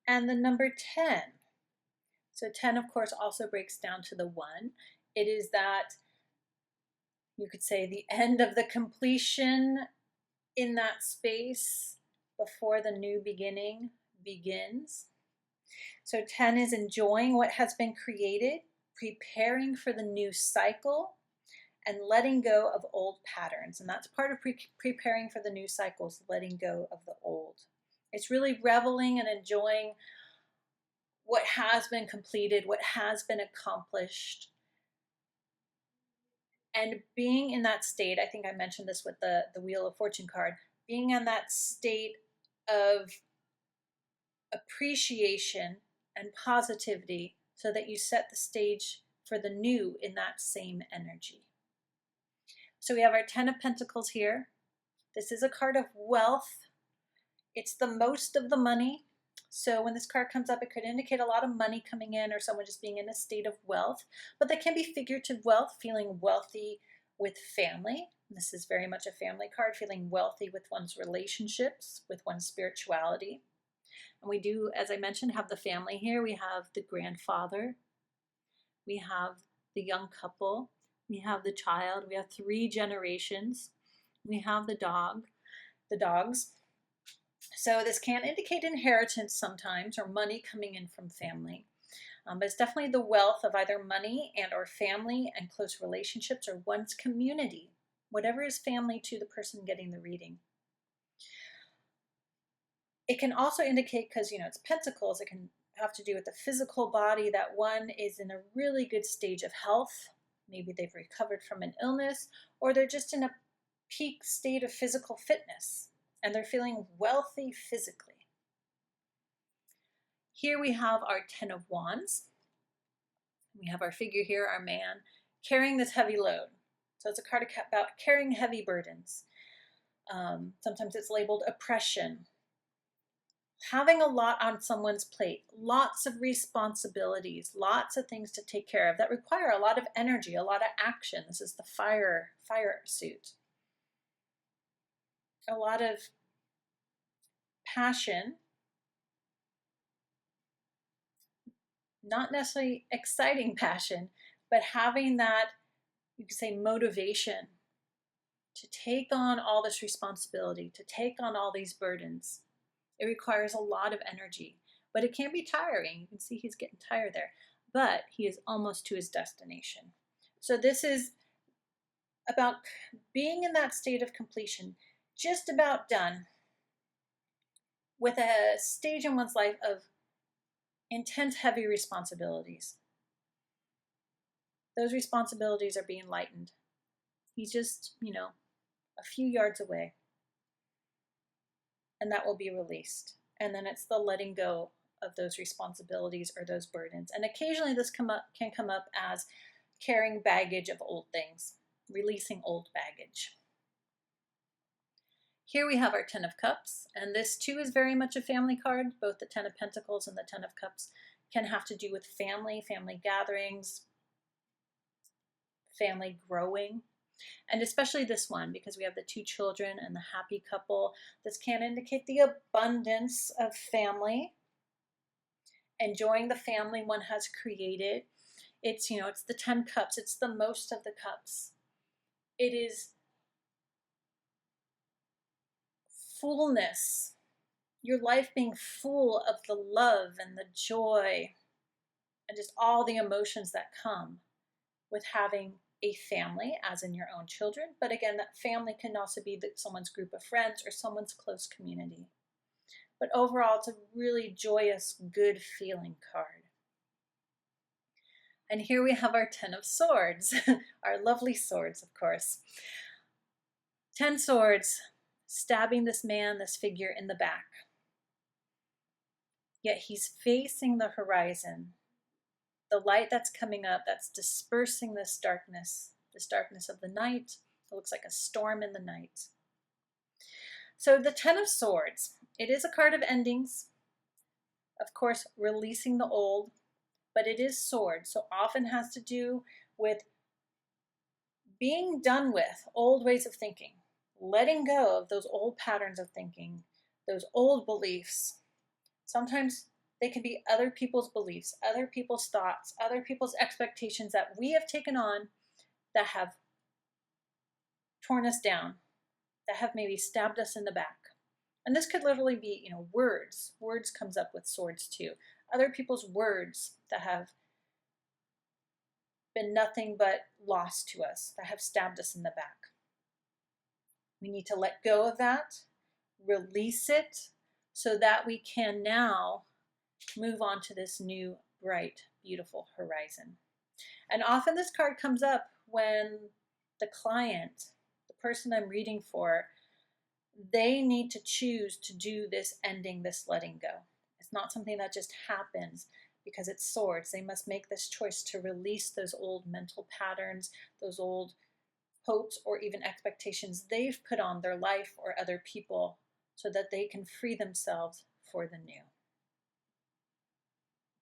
and the number 10. So 10, of course, also breaks down to the 1. It is that, you could say, the end of the completion in that space before the new beginning begins. So 10 is enjoying what has been created, preparing for the new cycle, and letting go of old patterns. And that's part of preparing for the new cycles, letting go of the old. It's really reveling and enjoying what has been completed, what has been accomplished, and being in that state. I think I mentioned this with the Wheel of Fortune card, being in that state of appreciation and positivity so that you set the stage for the new in that same energy. So we have our 10 of Pentacles here. This is a card of wealth. It's the most of the money. So when this card comes up, it could indicate a lot of money coming in or someone just being in a state of wealth. But that can be figurative wealth, feeling wealthy with family. This is very much a family card, feeling wealthy with one's relationships, with one's spirituality. And we do, as I mentioned, have the family here. We have the grandfather. We have the young couple. We have the child. We have 3 generations. We have the dogs. So this can indicate inheritance sometimes, or money coming in from family. But it's definitely the wealth of either money and or family and close relationships, or one's community, whatever is family to the person getting the reading. It can also indicate, because it's pentacles, it can have to do with the physical body, that one is in a really good stage of health. Maybe they've recovered from an illness, or they're just in a peak state of physical fitness and they're feeling wealthy physically. Here we have our 10 of Wands. We have our figure here, our man, carrying this heavy load. So it's a card about carrying heavy burdens. Sometimes it's labeled oppression. Having a lot on someone's plate, lots of responsibilities, lots of things to take care of that require a lot of energy, a lot of action. This is the fire suit. A lot of passion, not necessarily exciting passion, but having that, you could say, motivation to take on all this responsibility, to take on all these burdens. It requires a lot of energy, but it can be tiring. You can see he's getting tired there, but he is almost to his destination. So this is about being in that state of completion, just about done, with a stage in one's life of intense, heavy responsibilities. Those responsibilities are being lightened. He's just, a few yards away. And that will be released. And then it's the letting go of those responsibilities or those burdens. And occasionally this can come up as carrying baggage of old things, releasing old baggage. Here we have our 10 of Cups, and this too is very much a family card. Both the 10 of Pentacles and the 10 of Cups can have to do with family gatherings, family growing. And especially this one, because we have the 2 children and the happy couple. This can indicate the abundance of family, enjoying the family one has created. It's, it's the 10 cups. It's the most of the cups. It is fullness. Your life being full of the love and the joy and just all the emotions that come with having a family, as in your own children. But again, that family can also be someone's group of friends or someone's close community. But overall, it's a really joyous, good feeling card. And here we have our 10 of Swords, our lovely swords, of course. 10 swords, stabbing this man, this figure in the back. Yet he's facing the horizon. The light that's coming up, that's dispersing this darkness of the night. It looks like a storm in the night. So the 10 of Swords, it is a card of endings. Of course, releasing the old, but it is swords, so often has to do with being done with old ways of thinking, letting go of those old patterns of thinking, those old beliefs. Sometimes They can be other people's beliefs, other people's thoughts, other people's expectations that we have taken on that have torn us down, that have maybe stabbed us in the back. And this could literally be, words. Words comes up with swords too. Other people's words that have been nothing but loss to us, that have stabbed us in the back. We need to let go of that, release it, so that we can now move on to this new, bright, beautiful horizon. And often this card comes up when the client, the person I'm reading for, they need to choose to do this ending, this letting go. It's not something that just happens because it's swords. They must make this choice to release those old mental patterns, those old hopes or even expectations they've put on their life or other people so that they can free themselves for the new.